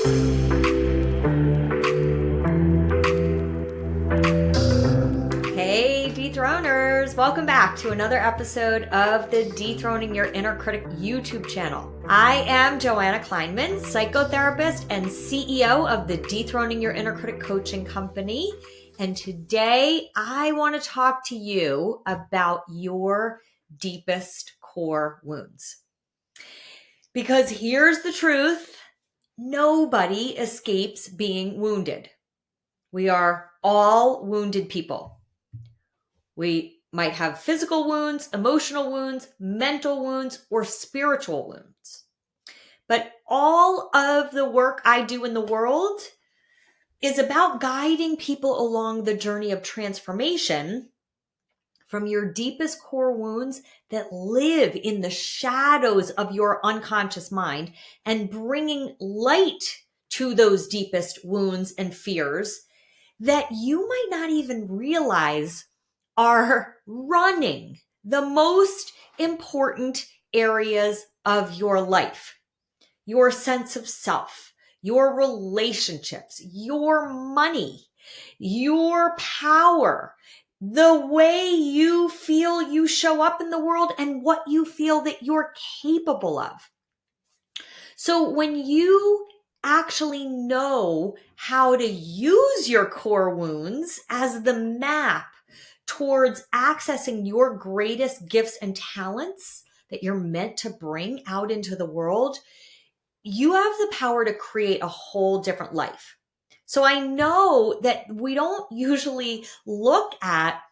Hey, Dethroners! Welcome back to another episode of the Dethroning Your Inner Critic YouTube channel. I am Joanna Kleinman, psychotherapist and CEO of the Dethroning Your Inner Critic coaching company. And today I want to talk to you about your deepest core wounds. Because here's the truth, nobody escapes being wounded. We are all wounded people. We might have physical wounds, emotional wounds, mental wounds, or spiritual wounds. But all of the work I do in the world is about guiding people along the journey of transformation from your deepest core wounds that live in the shadows of your unconscious mind and bringing light to those deepest wounds and fears that you might not even realize are running the most important areas of your life. Your sense of self, your relationships, your money, your power, the way you feel you show up in the world, and what you feel that you're capable of. So when you actually know how to use your core wounds as the map towards accessing your greatest gifts and talents that you're meant to bring out into the world, you have the power to create a whole different life. So I know that we don't usually look at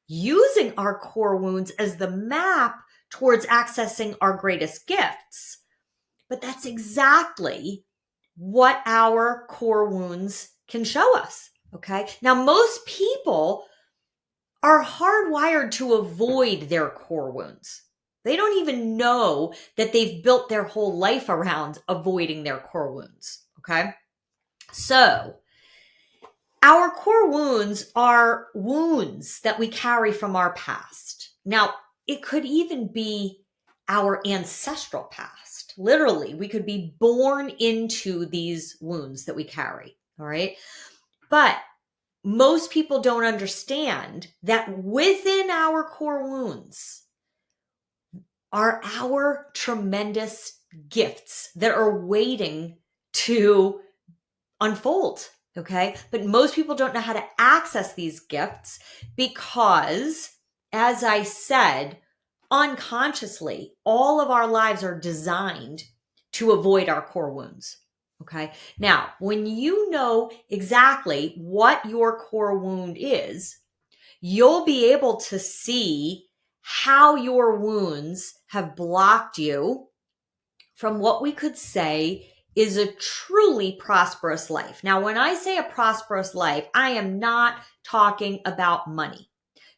using our core wounds as the map towards accessing our greatest gifts, but that's exactly what our core wounds can show us, okay? Now, most people are hardwired to avoid their core wounds. They don't even know that they've built their whole life around avoiding their core wounds, okay? So, our core wounds are wounds that we carry from our past. Now, it could even be our ancestral past. Literally, we could be born into these wounds that we carry, all right? But most people don't understand that within our core wounds are our tremendous gifts that are waiting to unfold, okay? But most people don't know how to access these gifts because, as I said, unconsciously, all of our lives are designed to avoid our core wounds. Okay. Now, when you know exactly what your core wound is, you'll be able to see how your wounds have blocked you from what we could say is a truly prosperous life. Now, when I say a prosperous life, I am not talking about money,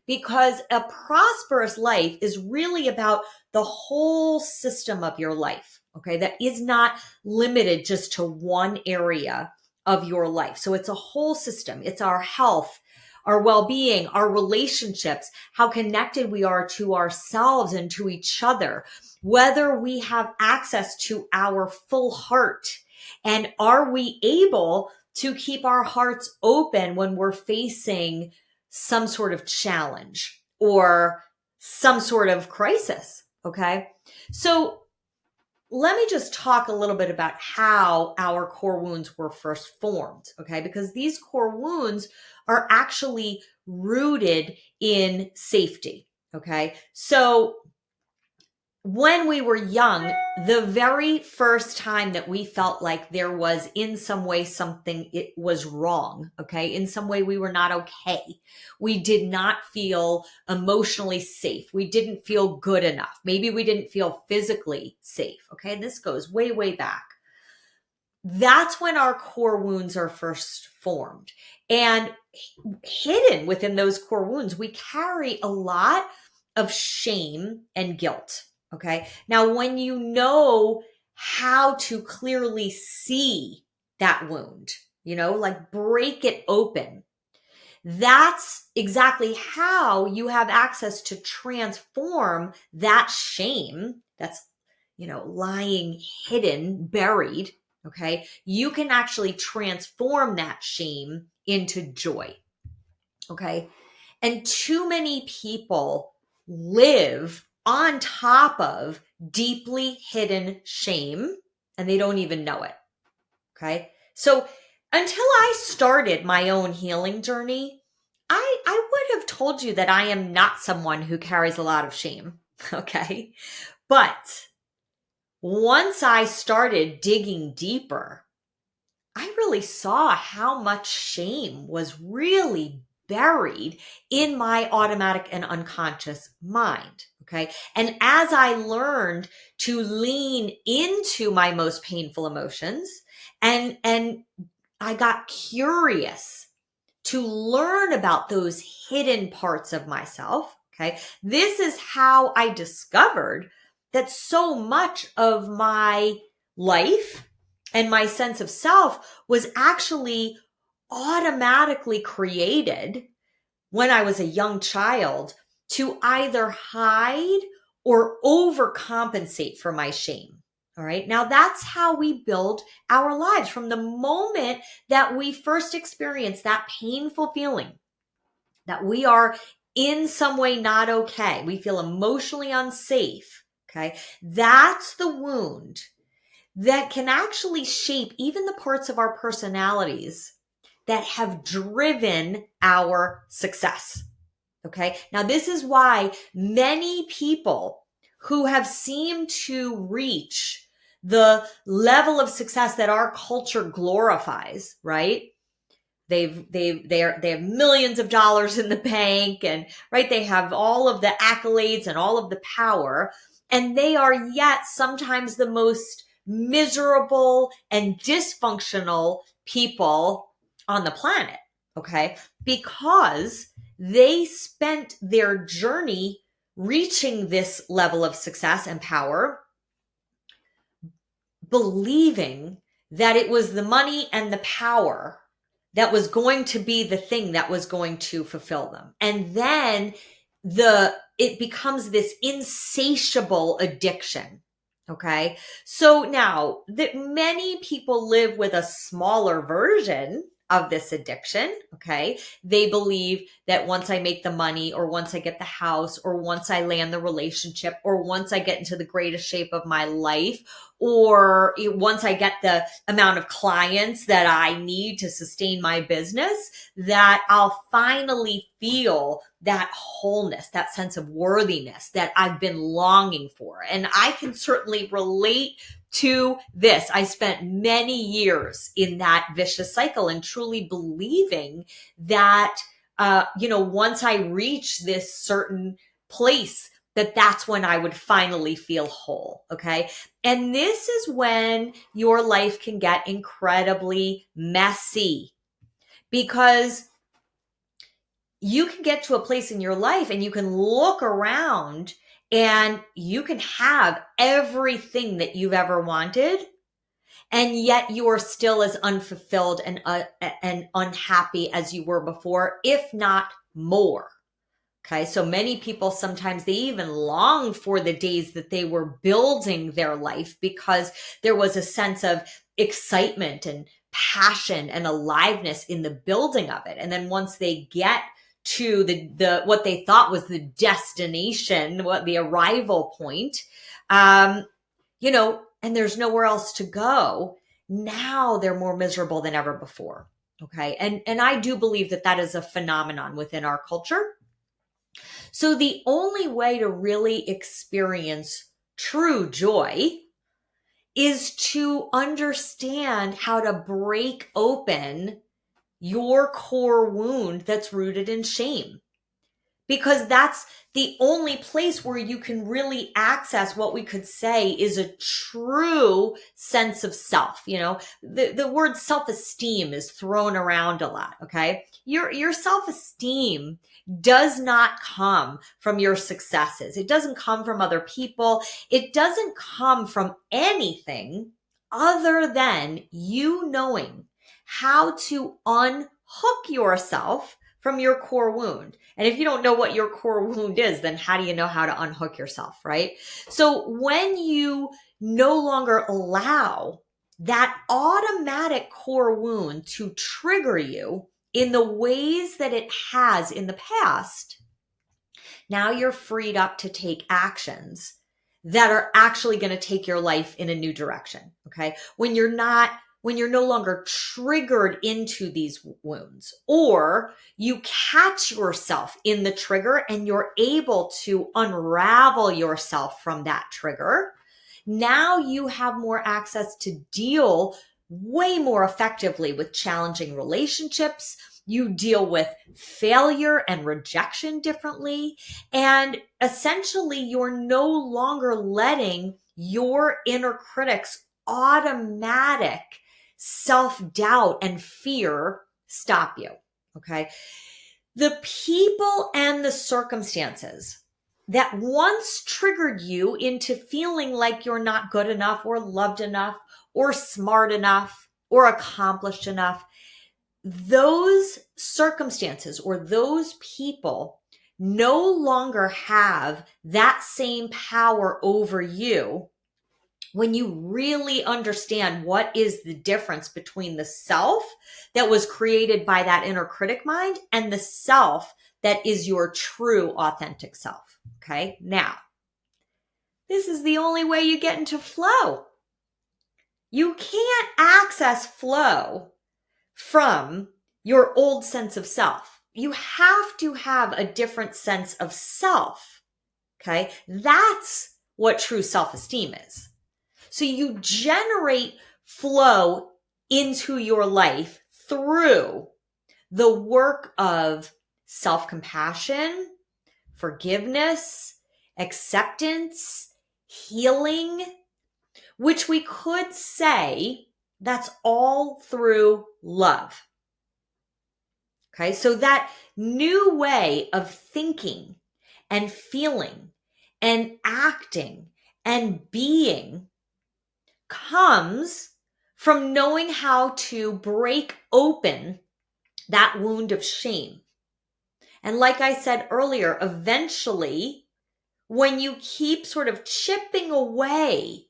because a prosperous life is really about the whole system of your life. Okay, that is not limited just to one area of your life. So it's a whole system. It's our health, our well-being, our relationships, how connected we are to ourselves and to each other, whether we have access to our full heart, and are we able to keep our hearts open when we're facing some sort of challenge or some sort of crisis. Okay, so let me just talk a little bit about how our core wounds were first formed, okay? Because these core wounds are actually rooted in safety, okay? So when we were young, the very first time that we felt like there was in some way something it was wrong, okay? In some way we were not okay. We did not feel emotionally safe. We didn't feel good enough. Maybe we didn't feel physically safe, okay? And this goes way, way back. That's when our core wounds are first formed. And hidden within those core wounds, we carry a lot of shame and guilt. Okay. Now, when you know how to clearly see that wound, like break it open, that's exactly how you have access to transform that shame that's, lying hidden, buried. Okay. You can actually transform that shame into joy. Okay. And too many people live on top of deeply hidden shame and they don't even know it. Okay. So until I started my own healing journey, I would have told you that I am not someone who carries a lot of shame. Okay. But once I started digging deeper, I really saw how much shame was really buried in my automatic and unconscious mind. Okay. And as I learned to lean into my most painful emotions and I got curious to learn about those hidden parts of myself. Okay. This is how I discovered that so much of my life and my sense of self was actually automatically created when I was a young child to either hide or overcompensate for my shame. All right. Now that's how we build our lives from the moment that we first experience that painful feeling that we are in some way not okay. We feel emotionally unsafe. Okay. That's the wound that can actually shape even the parts of our personalities that have driven our success. Okay. Now, this is why many people who have seemed to reach the level of success that our culture glorifies, right? They have millions of dollars in the bank and right. They have all of the accolades and all of the power, and they are yet sometimes the most miserable and dysfunctional people on the planet. Okay. Because they spent their journey reaching this level of success and power, believing that it was the money and the power that was going to be the thing that was going to fulfill them. And then it becomes this insatiable addiction. Okay. So now that many people live with a smaller version of this addiction. Okay. They believe that once I make the money or once I get the house or once I land the relationship or once I get into the greatest shape of my life or once I get the amount of clients that I need to sustain my business, that I'll finally feel that wholeness, that sense of worthiness that I've been longing for. And I can certainly relate to this. I spent many years in that vicious cycle and truly believing that, once I reach this certain place, that's when I would finally feel whole. Okay. And this is when your life can get incredibly messy because you can get to a place in your life and you can look around and you can have everything that you've ever wanted. And yet you are still as unfulfilled and unhappy as you were before, if not more. Okay. So many people, sometimes they even long for the days that they were building their life because there was a sense of excitement and passion and aliveness in the building of it. And then once they get to the what they thought was the destination, the arrival point, and there's nowhere else to go. Now they're more miserable than ever before. Okay. And I do believe that is a phenomenon within our culture. So the only way to really experience true joy is to understand how to break open your core wound that's rooted in shame. Because that's the only place where you can really access what we could say is a true sense of self. The word self-esteem is thrown around a lot. Okay. Your self-esteem does not come from your successes. It doesn't come from other people. It doesn't come from anything other than you knowing how to unhook yourself from your core wound. And if you don't know what your core wound is, then how do you know how to unhook yourself, right? So when you no longer allow that automatic core wound to trigger you in the ways that it has in the past, now you're freed up to take actions that are actually going to take your life in a new direction. Okay. When you're no longer triggered into these wounds, or you catch yourself in the trigger and you're able to unravel yourself from that trigger, now you have more access to deal way more effectively with challenging relationships. You deal with failure and rejection differently. And essentially, you're no longer letting your inner critic's automatic self-doubt and fear stop you. Okay. The people and the circumstances that once triggered you into feeling like you're not good enough or loved enough or smart enough or accomplished enough, those circumstances or those people no longer have that same power over you when you really understand what is the difference between the self that was created by that inner critic mind and the self that is your true authentic self. Okay. Now, this is the only way you get into flow. You can't access flow from your old sense of self. You have to have a different sense of self. Okay. That's what true self-esteem is. So you generate flow into your life through the work of self-compassion, forgiveness, acceptance, healing, which we could say that's all through love. Okay, so that new way of thinking and feeling and acting and being comes from knowing how to break open that wound of shame. And like I said earlier, eventually, when you keep sort of chipping away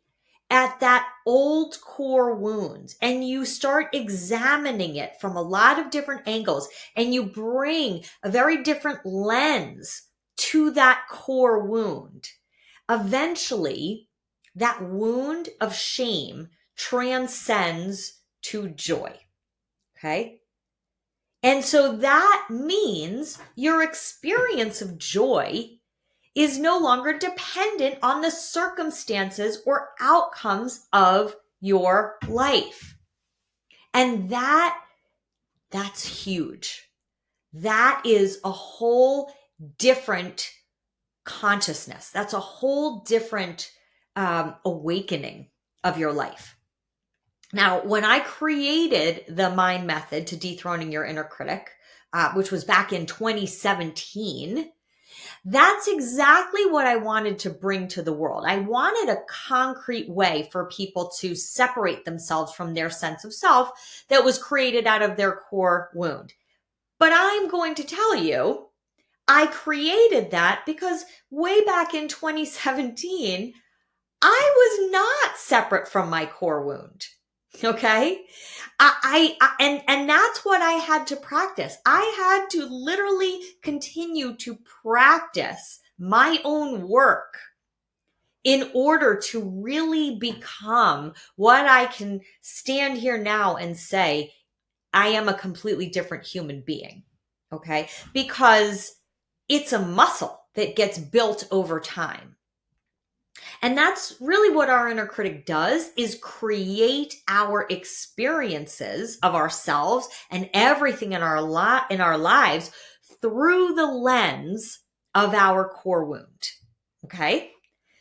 at that old core wound and you start examining it from a lot of different angles and you bring a very different lens to that core wound, eventually that wound of shame transcends to joy. Okay. And so that means your experience of joy is no longer dependent on the circumstances or outcomes of your life. And that's huge. That is a whole different consciousness. That's a whole different awakening of your life. Now, when I created the mind method to dethroning your inner critic, which was back in 2017, that's exactly what I wanted to bring to the world. I wanted a concrete way for people to separate themselves from their sense of self that was created out of their core wound. But I'm going to tell you, I created that because way back in 2017, I was not separate from my core wound. Okay. And that's what I had to practice. I had to literally continue to practice my own work in order to really become what I can stand here now and say, I am a completely different human being. Okay. Because it's a muscle that gets built over time. And that's really what our inner critic does, is create our experiences of ourselves and everything in our lives through the lens of our core wound. Okay?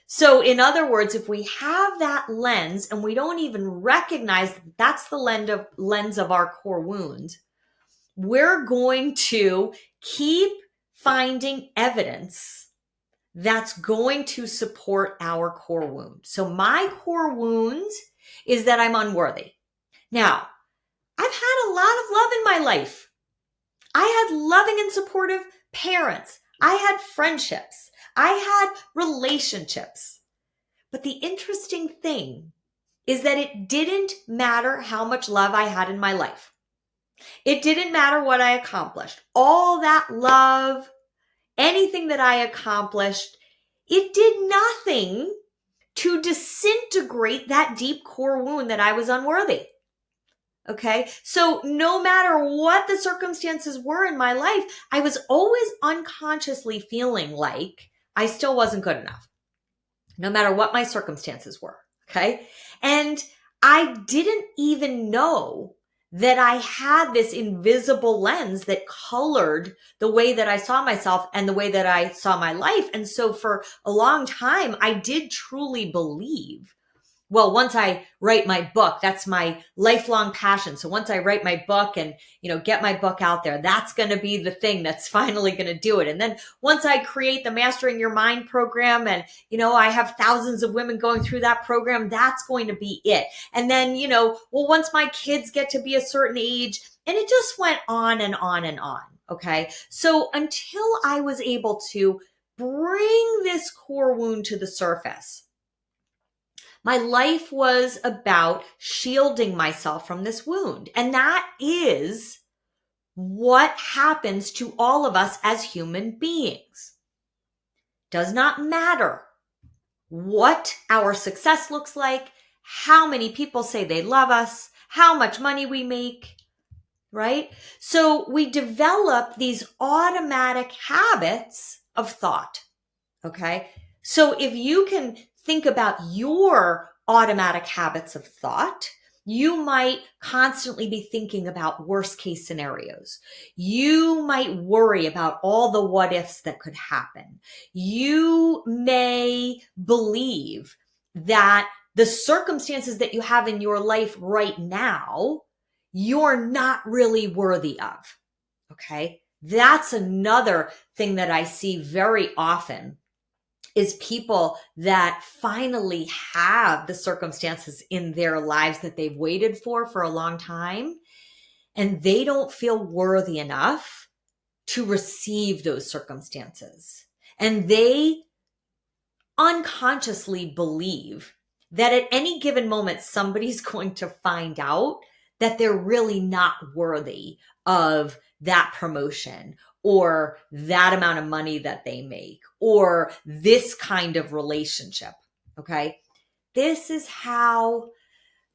So in other words, if we have that lens and we don't even recognize that that's the lens of our core wound, we're going to keep finding evidence that's going to support our core wound. So my core wound is that I'm unworthy. Now, I've had a lot of love in my life. I had loving and supportive parents. I had friendships. I had relationships. But the interesting thing is that it didn't matter how much love I had in my life. It didn't matter what I accomplished. All that love, anything that I accomplished, it did nothing to disintegrate that deep core wound that I was unworthy. Okay. So no matter what the circumstances were in my life, I was always unconsciously feeling like I still wasn't good enough, no matter what my circumstances were. Okay. And I didn't even know that I had this invisible lens that colored the way that I saw myself and the way that I saw my life. And so for a long time, I did truly believe, well, once I write my book, that's my lifelong passion. So once I write my book and, get my book out there, that's going to be the thing that's finally going to do it. And then once I create the Mastering Your Mind program and, I have thousands of women going through that program, that's going to be it. And then, once my kids get to be a certain age, and it just went on and on and on. Okay. So until I was able to bring this core wound to the surface, my life was about shielding myself from this wound. And that is what happens to all of us as human beings. Does not matter what our success looks like, how many people say they love us, how much money we make, right? So we develop these automatic habits of thought, okay? So if you can think about your automatic habits of thought, you might constantly be thinking about worst case scenarios. You might worry about all the what ifs that could happen. You may believe that the circumstances that you have in your life right now, you're not really worthy of. Okay. That's another thing that I see very often is people that finally have the circumstances in their lives that they've waited for a long time, and they don't feel worthy enough to receive those circumstances. And they unconsciously believe that at any given moment, somebody's going to find out that they're really not worthy of that promotion or that amount of money that they make or this kind of relationship. Okay. This is how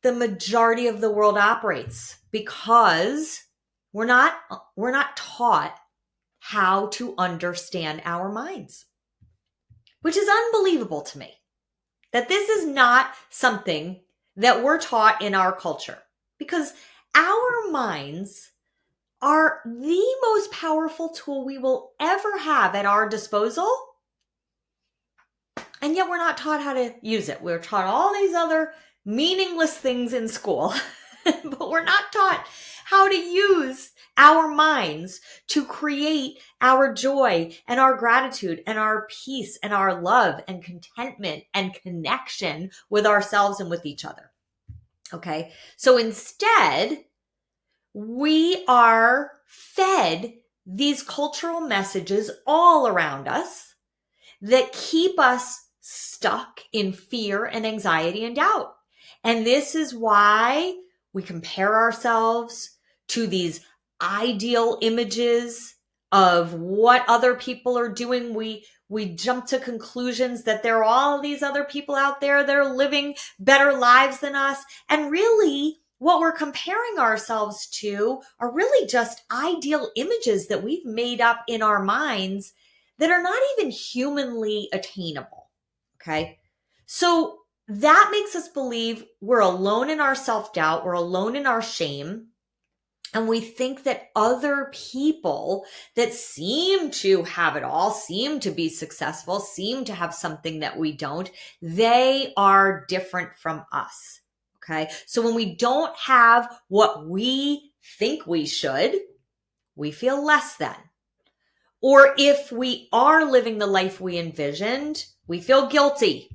the majority of the world operates because we're not taught how to understand our minds, which is unbelievable to me that this is not something that we're taught in our culture, because our minds are the most powerful tool we will ever have at our disposal. And yet we're not taught how to use it. We're taught all these other meaningless things in school, but we're not taught how to use our minds to create our joy and our gratitude and our peace and our love and contentment and connection with ourselves and with each other. Okay. So instead, we are fed these cultural messages all around us that keep us stuck in fear and anxiety and doubt. And this is why we compare ourselves to these ideal images of what other people are doing. We jump to conclusions that there are all these other people out there that are living better lives than us. And really, what we're comparing ourselves to are really just ideal images that we've made up in our minds that are not even humanly attainable. Okay. So that makes us believe we're alone in our self-doubt. We're alone in our shame. And we think that other people that seem to have it all, seem to be successful, seem to have something that we don't, they are different from us. Okay. So when we don't have what we think we should, we feel less than. Or if we are living the life we envisioned, we feel guilty,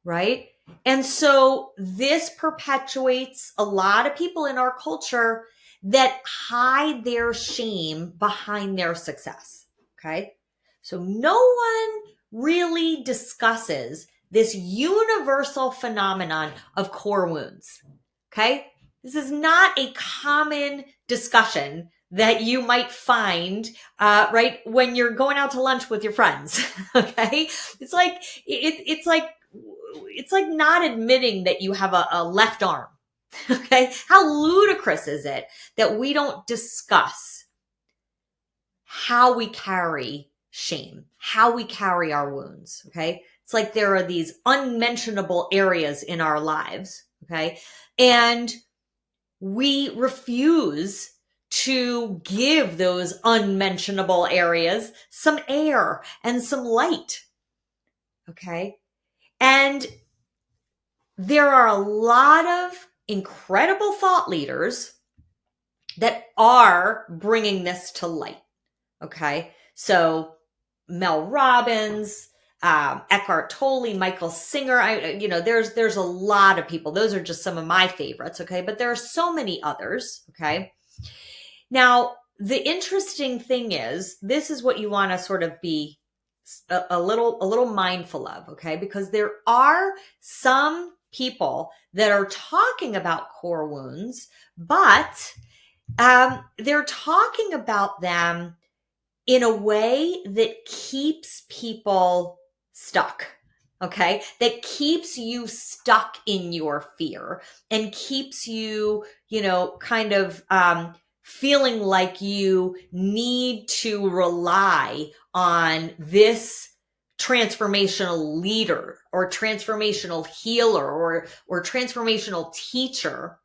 right? And so this perpetuates a lot of people in our culture that hide their shame behind their success, okay? So no one really discusses this universal phenomenon of core wounds. Okay? This is not a common discussion that you might find, right, when you're going out to lunch with your friends. Okay? It's like, it's like not admitting that you have a left arm. Okay? How ludicrous is it that we don't discuss how we carry shame, how we carry our wounds? Okay? It's like there are these unmentionable areas in our lives. Okay? And we refuse to give those unmentionable areas some air and some light. Okay? And there are a lot of incredible thought leaders that are bringing this to light. Okay. So Mel Robbins, Eckhart Tolle, Michael Singer, there's a lot of people. Those are just some of my favorites. Okay. But there are so many others. Okay. Now, the interesting thing is, this is what you want to sort of be a little mindful of. Okay. Because there are some people that are talking about core wounds, but they're talking about them in a way that keeps people stuck. Okay. That keeps you stuck in your fear and keeps you, kind of, feeling like you need to rely on this transformational leader or transformational healer or transformational teacher,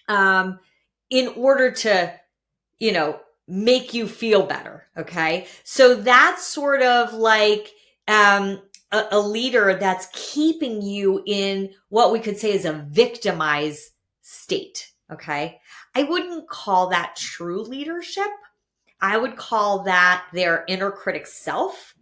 in order to, make you feel better. Okay. So that's sort of like, a leader that's keeping you in what we could say is a victimized state. Okay. I wouldn't call that true leadership. I would call that their inner critic self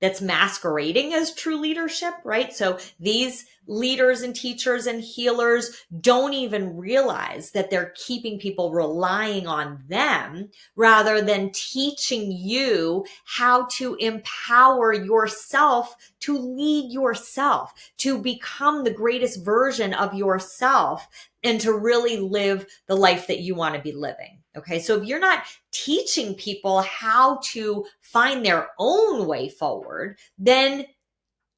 that's masquerading as true leadership, right? So these leaders and teachers and healers don't even realize that they're keeping people relying on them rather than teaching you how to empower yourself to lead yourself, to become the greatest version of yourself and to really live the life that you want to be living. Okay. So if you're not teaching people how to find their own way forward, then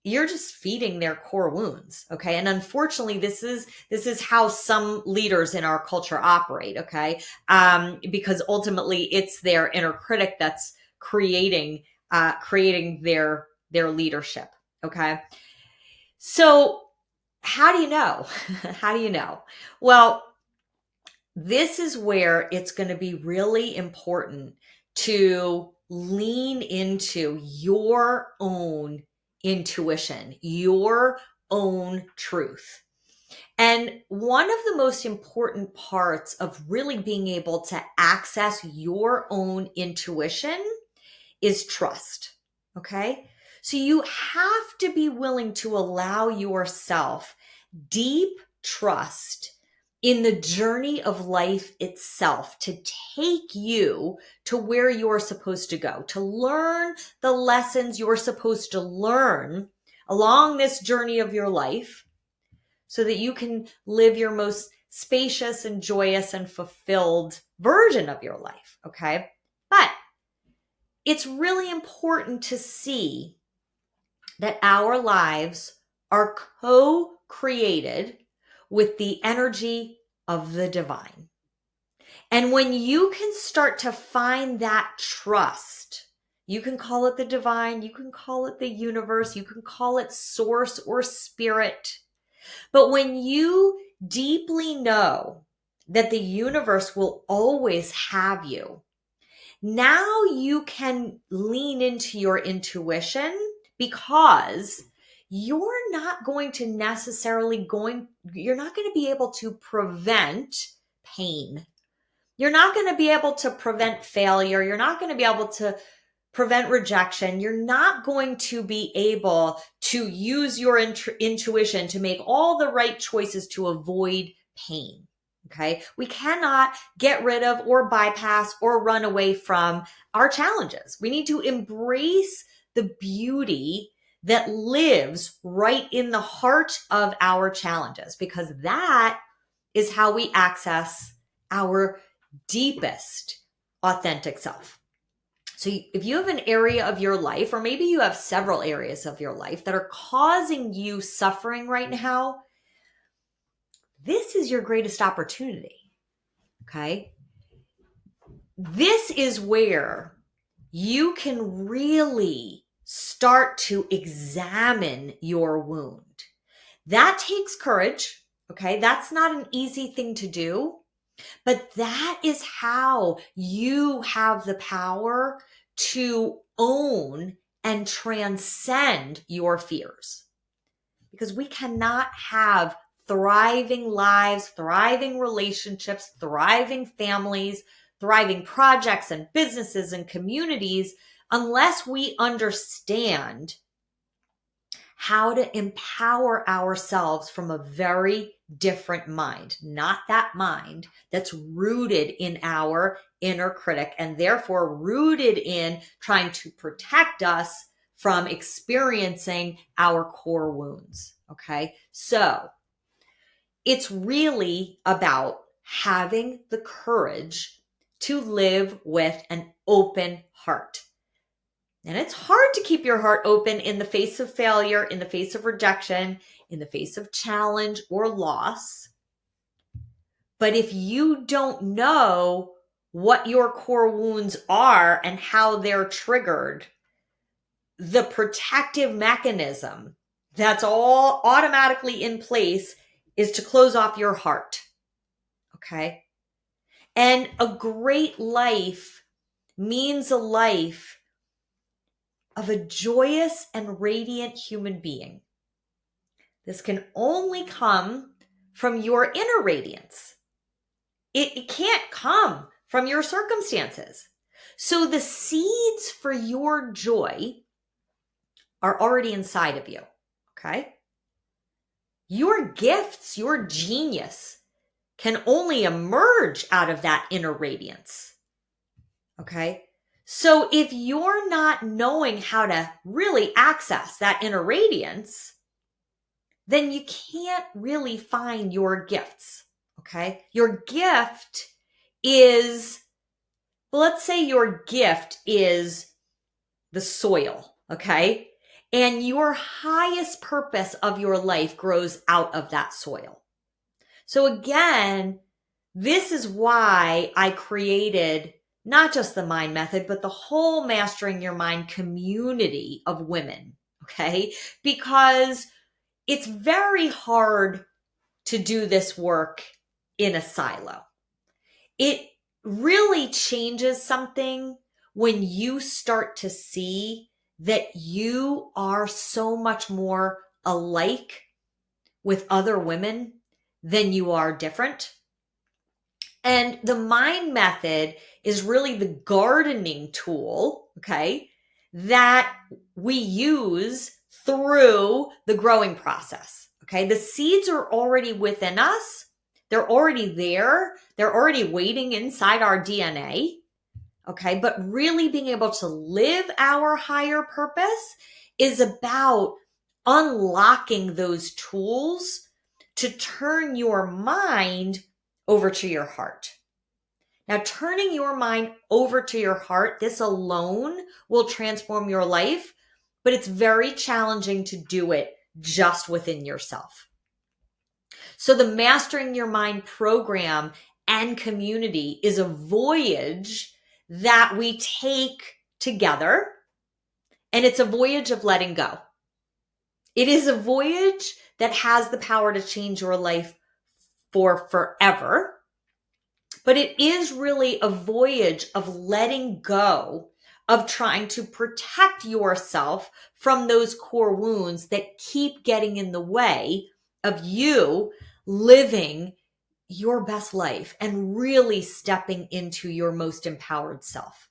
you're just feeding their core wounds. Okay. And unfortunately, this is how some leaders in our culture operate. Okay. Because ultimately it's their inner critic that's creating their leadership. Okay. So how do you know? How do you know? Well, this is where it's going to be really important to lean into your own intuition, your own truth. And one of the most important parts of really being able to access your own intuition is trust. Okay? So you have to be willing to allow yourself deep trust in the journey of life itself to take you to where you're supposed to go, to learn the lessons you're supposed to learn along this journey of your life so that you can live your most spacious and joyous and fulfilled version of your life. Okay. But it's really important to see that our lives are co-created with the energy of the divine. And when you can start to find that trust, you can call it the divine, you can call it the universe, you can call it source or spirit. But when you deeply know that the universe will always have you, now you can lean into your intuition because you're not going to be able to prevent pain. You're not going to be able to prevent failure. You're not going to be able to prevent rejection. You're not going to be able to use your intuition to make all the right choices to avoid pain. Okay. We cannot get rid of or bypass or run away from our challenges. We need to embrace the beauty that lives right in the heart of our challenges, because that is how we access our deepest authentic self. So if you have an area of your life, or maybe you have several areas of your life that are causing you suffering right now, this is your greatest opportunity, okay? This is where you can really start to examine your wound. That takes courage, okay? That's not an easy thing to do, but that is how you have the power to own and transcend your fears. Because we cannot have thriving lives, thriving relationships, thriving families, thriving projects and businesses and communities unless we understand how to empower ourselves from a very different mind, not that mind that's rooted in our inner critic and therefore rooted in trying to protect us from experiencing our core wounds. Okay. So it's really about having the courage to live with an open heart. And it's hard to keep your heart open in the face of failure, in the face of rejection, in the face of challenge or loss. But if you don't know what your core wounds are and how they're triggered, the protective mechanism that's all automatically in place is to close off your heart. Okay? And a great life means a life of a joyous and radiant human being. This can only come from your inner radiance. It can't come from your circumstances. So the seeds for your joy are already inside of you, okay? Your gifts, your genius can only emerge out of that inner radiance, okay? So if you're not knowing how to really access that inner radiance, then you can't really find your gifts, okay? Your gift is, well, let's say your gift is the soil, okay? And your highest purpose of your life grows out of that soil. So again, this is why I created not just the mind method, but the whole Mastering Your Mind community of women, okay? Because it's very hard to do this work in a silo. It really changes something when you start to see that you are so much more alike with other women than you are different. And the mind method is really the gardening tool, okay, that we use through the growing process, okay? The seeds are already within us. They're already there. They're already waiting inside our DNA, okay? But really being able to live our higher purpose is about unlocking those tools to turn your mind over to your heart. Now, turning your mind over to your heart, this alone will transform your life, but it's very challenging to do it just within yourself. So the Mastering Your Mind program and community is a voyage that we take together, and it's a voyage of letting go. It is a voyage that has the power to change your life for forever, but it is really a voyage of letting go of trying to protect yourself from those core wounds that keep getting in the way of you living your best life and really stepping into your most empowered self.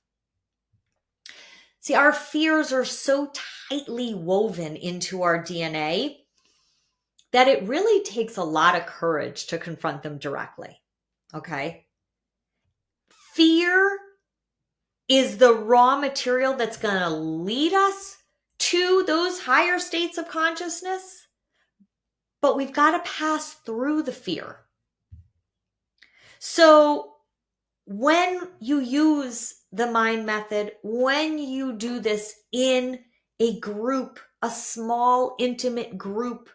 See, our fears are so tightly woven into our DNA that it really takes a lot of courage to confront them directly, okay? Fear is the raw material that's going to lead us to those higher states of consciousness, but we've got to pass through the fear. So when you use the mind method, when you do this in a group, a small, intimate group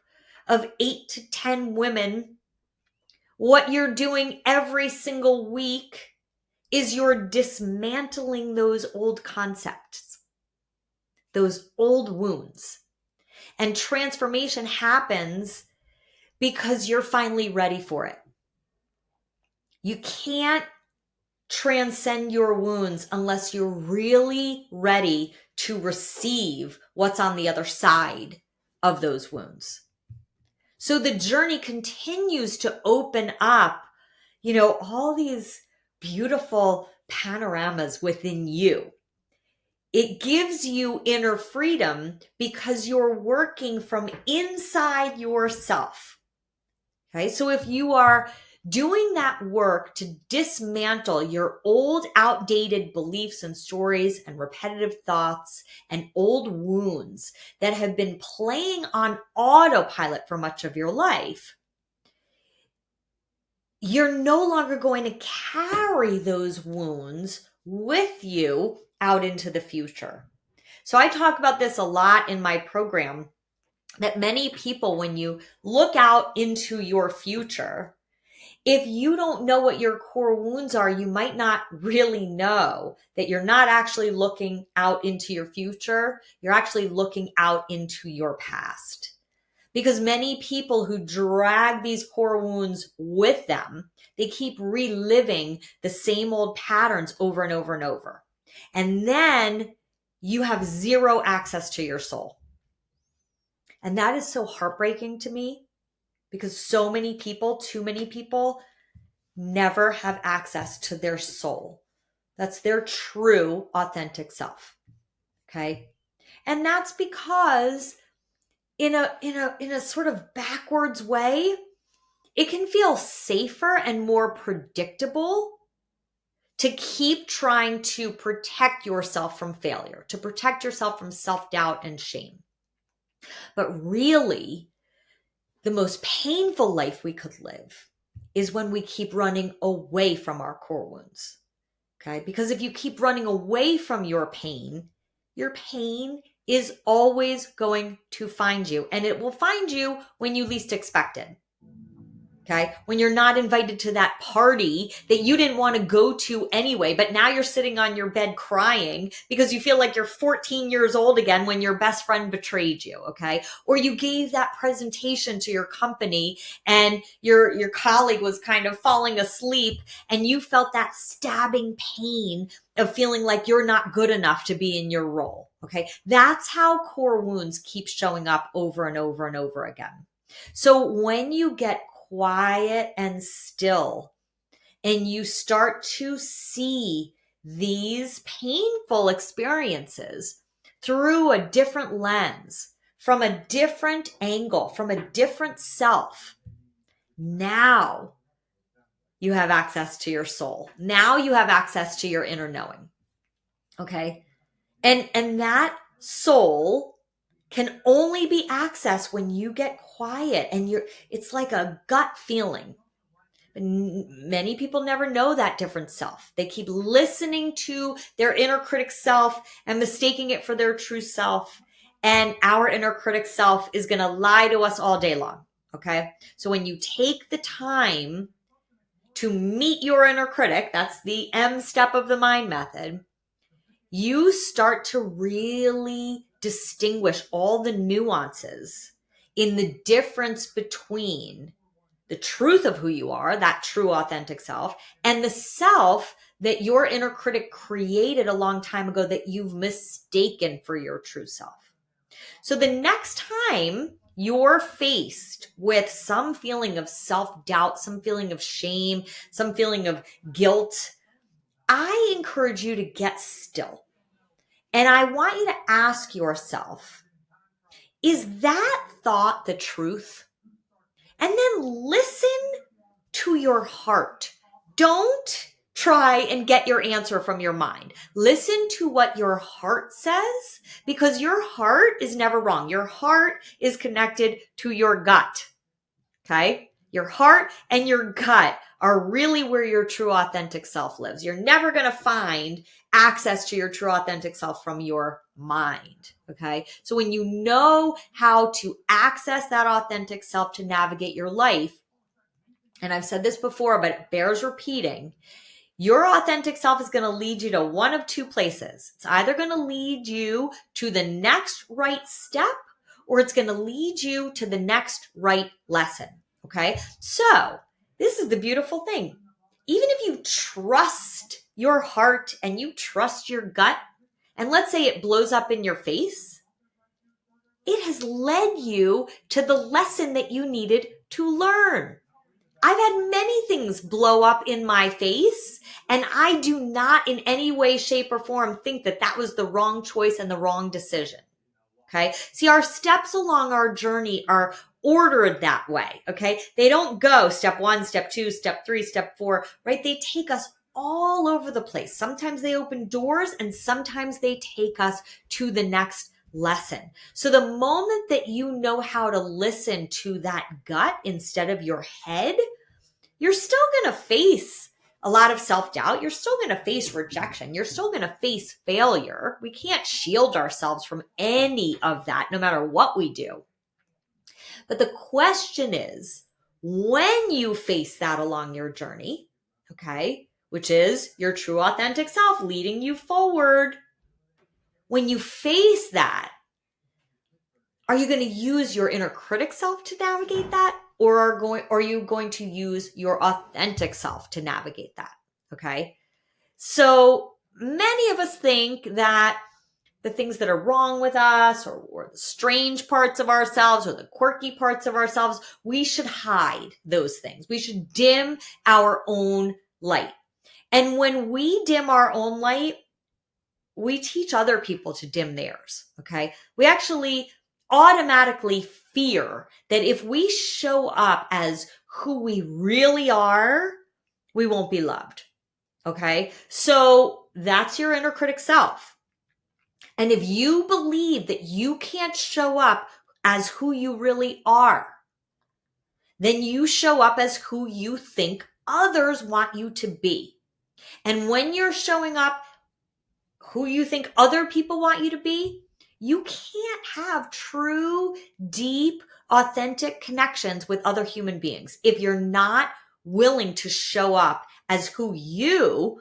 of 8 to 10 women, what you're doing every single week is you're dismantling those old concepts, those old wounds. And transformation happens because you're finally ready for it. You can't transcend your wounds unless you're really ready to receive what's on the other side of those wounds. So the journey continues to open up, all these beautiful panoramas within you. It gives you inner freedom because you're working from inside yourself. Okay, so if you are doing that work to dismantle your old, outdated beliefs and stories and repetitive thoughts and old wounds that have been playing on autopilot for much of your life, you're no longer going to carry those wounds with you out into the future. So I talk about this a lot in my program, that many people, when you look out into your future, if you don't know what your core wounds are, you might not really know that you're not actually looking out into your future. You're actually looking out into your past. Because many people who drag these core wounds with them, they keep reliving the same old patterns over and over and over. And then you have zero access to your soul. And that is so heartbreaking to me, because so many people, too many people, never have access to their soul. That's their true, authentic self. Okay? And that's because in a sort of backwards way, it can feel safer and more predictable to keep trying to protect yourself from failure, to protect yourself from self-doubt and shame. But really, the most painful life we could live is when we keep running away from our core wounds. Okay? Because if you keep running away from your pain is always going to find you, and it will find you when you least expect it. Okay? When you're not invited to that party that you didn't want to go to anyway, but now you're sitting on your bed crying because you feel like you're 14 years old again when your best friend betrayed you. Okay? Or you gave that presentation to your company and your colleague was kind of falling asleep and you felt that stabbing pain of feeling like you're not good enough to be in your role. Okay? That's how core wounds keep showing up over and over and over again. So when you get quiet and still, and you start to see these painful experiences through a different lens, from a different angle, from a different self, now you have access to your soul. Now you have access to your inner knowing. Okay? And that soul can only be accessed when you get quiet, and it's like a gut feeling. Many people never know that different self. They keep listening to their inner critic self and mistaking it for their true self. And our inner critic self is going to lie to us all day long. Okay? So when you take the time to meet your inner critic, that's the M step of the mind method, you start to really distinguish all the nuances in the difference between the truth of who you are, that true authentic self, and the self that your inner critic created a long time ago that you've mistaken for your true self. So the next time you're faced with some feeling of self-doubt, some feeling of shame, some feeling of guilt, I encourage you to get still. And I want you to ask yourself, is that thought the truth? And then listen to your heart. Don't try and get your answer from your mind. Listen to what your heart says, because your heart is never wrong. Your heart is connected to your gut. Okay? Your heart and your gut are really where your true authentic self lives. You're never going to find access to your true authentic self from your mind. Okay? So when you know how to access that authentic self to navigate your life, and I've said this before, but it bears repeating, your authentic self is going to lead you to one of two places. It's either going to lead you to the next right step, or it's going to lead you to the next right lesson. Okay. So this is the beautiful thing. Even if you trust your heart and you trust your gut, and let's say it blows up in your face, it has led you to the lesson that you needed to learn. I've had many things blow up in my face, and I do not in any way, shape, or form think that that was the wrong choice and the wrong decision. Okay. See, our steps along our journey are ordered that way. Okay. They don't go step 1, step 2, step 3, step 4, right? They take us all over the place. Sometimes they open doors and sometimes they take us to the next lesson. So the moment that you know how to listen to that gut instead of your head, you're still going to face a lot of self-doubt. You're still going to face rejection. You're still going to face failure. We can't shield ourselves from any of that, no matter what we do. But the question is, when you face that along your journey, okay, which is your true authentic self leading you forward, when you face that, are you going to use your inner critic self to navigate that? Or are you going to use your authentic self to navigate that? Okay. So many of us think that the things that are wrong with us or the strange parts of ourselves or the quirky parts of ourselves, we should hide those things. We should dim our own light. And when we dim our own light, we teach other people to dim theirs. Okay. We actually automatically fear that if we show up as who we really are, we won't be loved. Okay. So that's your inner critic self. And if you believe that you can't show up as who you really are, then you show up as who you think others want you to be. And when you're showing up who you think other people want you to be, you can't have true, deep, authentic connections with other human beings if you're not willing to show up as who you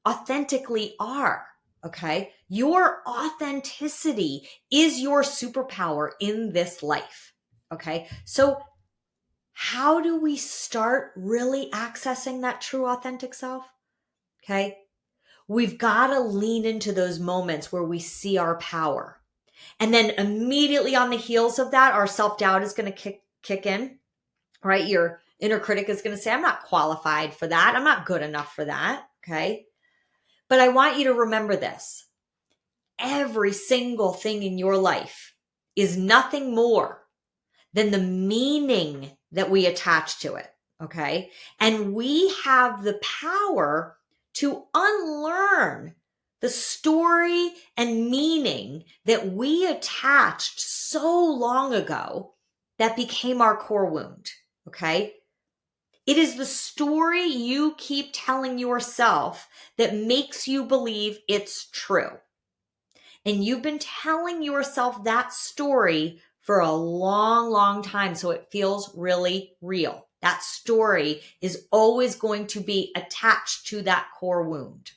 authentically are. Okay. Your authenticity is your superpower in this life. Okay. So how do we start really accessing that true authentic self? Okay. We've got to lean into those moments where we see our power. And then immediately on the heels of that, our self-doubt is going to kick in, right? Your inner critic is going to say, I'm not qualified for that. I'm not good enough for that. Okay. But I want you to remember this. Every single thing in your life is nothing more than the meaning that we attach to it. Okay. And we have the power to unlearn the story and meaning that we attached so long ago that became our core wound. Okay. It is the story you keep telling yourself that makes you believe it's true. And you've been telling yourself that story for a long, long time. So it feels really real. That story is always going to be attached to that core wound.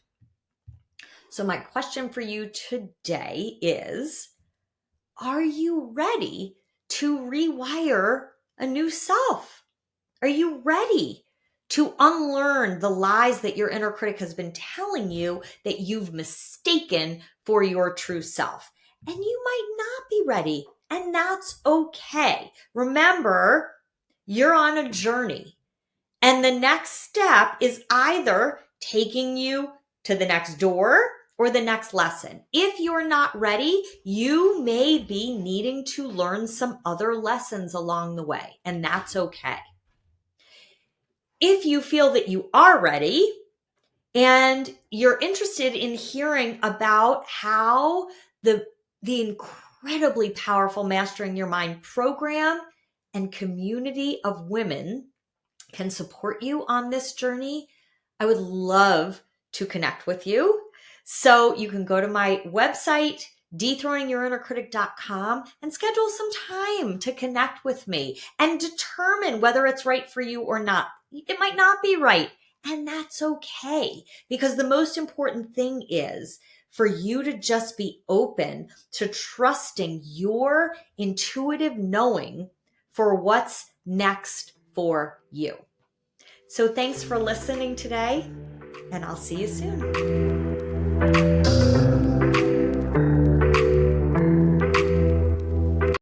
So my question for you today is, are you ready to rewire a new self? Are you ready to unlearn the lies that your inner critic has been telling you that you've mistaken for your true self? And you might not be ready, and that's okay. Remember, you're on a journey, and the next step is either taking you to the next door or the next lesson. If you're not ready, you may be needing to learn some other lessons along the way, and that's okay. If you feel that you are ready, and you're interested in hearing about how the incredibly powerful Mastering Your Mind program and community of women can support you on this journey, I would love to connect with you. So you can go to my website, dethroningyourinnercritic.com, and schedule some time to connect with me and determine whether it's right for you or not. It might not be right, and that's okay, because the most important thing is for you to just be open to trusting your intuitive knowing for what's next for you. So thanks for listening today, and I'll see you soon.